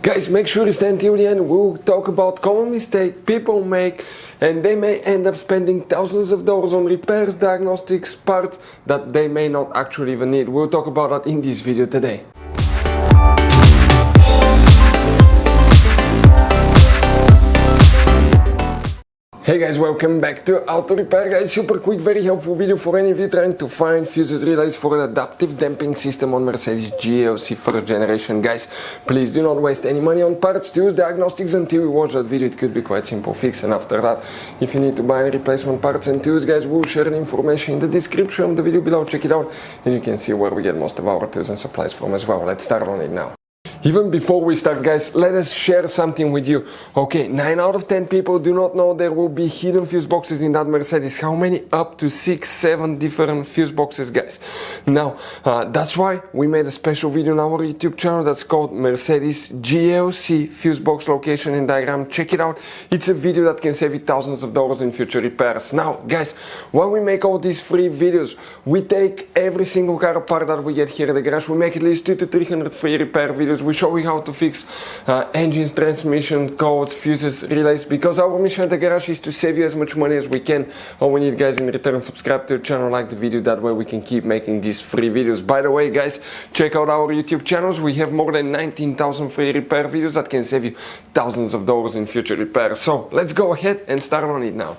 Guys, make sure you stay until the end. We'll talk about common mistakes people make, and they may end up spending thousands of dollars on repairs, diagnostics, parts that they may not actually even need. We'll talk about that in this video today. Hey guys, welcome back to Auto Repair. Guys, super quick, very helpful video for any of you trying to find fuses relays for an adaptive damping system on Mercedes GLC 1st generation. Guys, please do not waste any money on parts, tools, diagnostics until you watch that video. It could be quite simple fix, and after that, if you need to buy any replacement parts and tools, guys, we'll share the information in the description of the video below. Check it out and you can see where we get most of our tools and supplies from as well. Let's start on it now. Even before we start, guys, let us share something with you. Okay, 9 out of 10 people do not know there will be hidden fuse boxes in that Mercedes. How many? Up to 6, 7 different fuse boxes, guys. Now, that's why we made a special video on our YouTube channel that's called Mercedes GLC fuse box location and diagram. Check it out. It's a video that can save you thousands of dollars in future repairs. Now, guys, when we make all these free videos, we take every single car apart that we get here at the garage. We make at least 200 to 300 free repair videos. We show you how to fix engines, transmission, codes, fuses, relays, because our mission at the garage is to save you as much money as we can. All we need, guys, in return, subscribe to the channel, like the video, that way we can keep making these free videos. By the way, guys, check out our YouTube channels. We have more than 19,000 free repair videos that can save you thousands of dollars in future repairs. So let's go ahead and start on it now.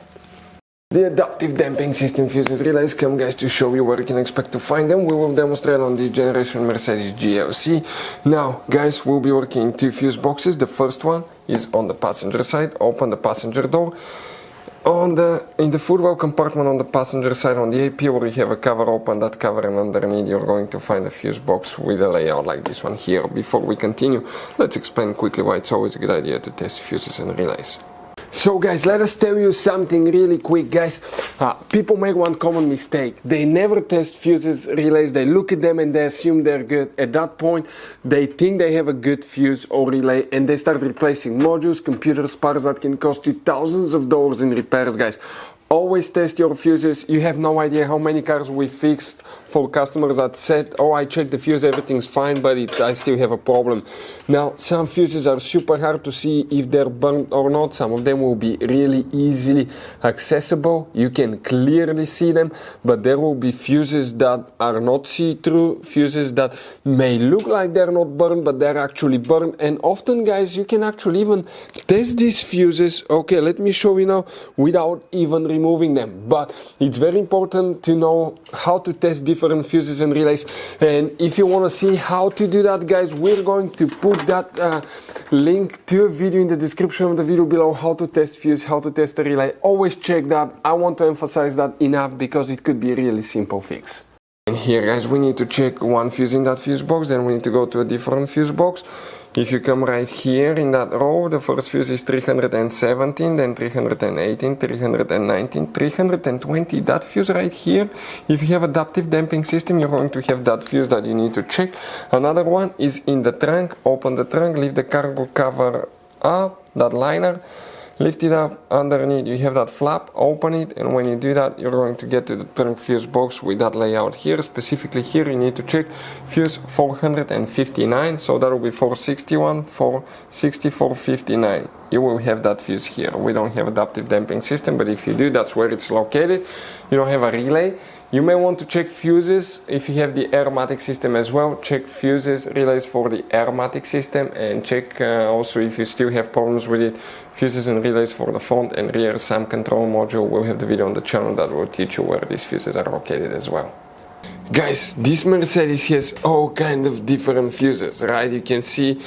The adaptive damping system fuses relays come, guys, to show you where you can expect to find them. We will demonstrate on this generation Mercedes GLC. Now, guys, we'll be working in 2 fuse boxes. The first one is on the passenger side. Open the passenger door. In the footwell compartment on the passenger side on the AP, where you have a cover, open that cover, and underneath you're going to find a fuse box with a layout like this one here. Before we continue, let's explain quickly why it's always a good idea to test fuses and relays. So guys, let us tell you something really quick, guys. People make one common mistake. They never test fuses, relays. They look at them and they assume they're good. At that point, they think they have a good fuse or relay and they start replacing modules, computers, parts that can cost you thousands of dollars in repairs, guys. Always test your fuses. You have no idea how many cars we fixed for customers that said, oh, I checked the fuse, everything's fine, but I still have a problem. Now, some fuses are super hard to see if they're burnt or not. Some of them will be really easily accessible. You can clearly see them, but there will be fuses that are not see-through, fuses that may look like they're not burned, but they're actually burned. And often, guys, you can actually even test these fuses. Okay, let me show you now without even removing them. But it's very important to know how to test different fuses and relays, and if you want to see how to do that, guys, we're going to put that link to a video in the description of the video below, how to test fuse, how to test a relay. Always check that. I want to emphasize that enough because it could be a really simple fix. And here, guys, we need to check one fuse in that fuse box, then we need to go to a different fuse box. If you come right here in that row, the first fuse is 317, then 318, 319, 320. That fuse right here, if you have adaptive damping system, you're going to have that fuse that you need to check. Another one is in the trunk. Open the trunk, leave the cargo cover up, that liner. Lift it up, underneath you have that flap, open it, and when you do that, you're going to get to the trunk fuse box with that layout here. Specifically here, you need to check fuse 459, so that will be 461, 460, 459. You will have that fuse here. We don't have adaptive damping system, but if you do, that's where it's located. You don't have a relay. You may want to check fuses if you have the aromatic system as well. Check fuses, relays for the aromatic system, and check also if you still have problems with it, fuses and relays for the front and rear SAM control module. We'll have the video on the channel that will teach you where these fuses are located as well. Guys, this Mercedes has all kind of different fuses, right? You can see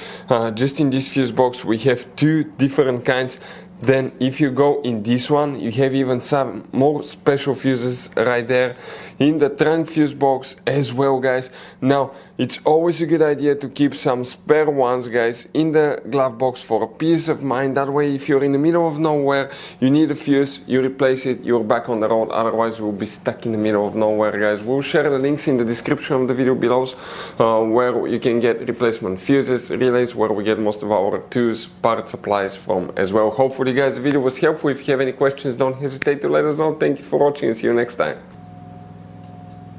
just in this fuse box we have 2 different kinds. Then if you go in this one, you have even some more special fuses right there in the trunk fuse box as well, guys. Now, it's always a good idea to keep some spare ones, guys, in the glove box for a peace of mind. That way, if you're in the middle of nowhere, you need a fuse, you replace it, you're back on the road. Otherwise, we'll be stuck in the middle of nowhere, guys. We'll share the links in the description of the video below where you can get replacement fuses, relays, where we get most of our tools, part supplies from as well. Hopefully, guys, the video was helpful. If you have any questions, don't hesitate to let us know. Thank you for watching and see you next time.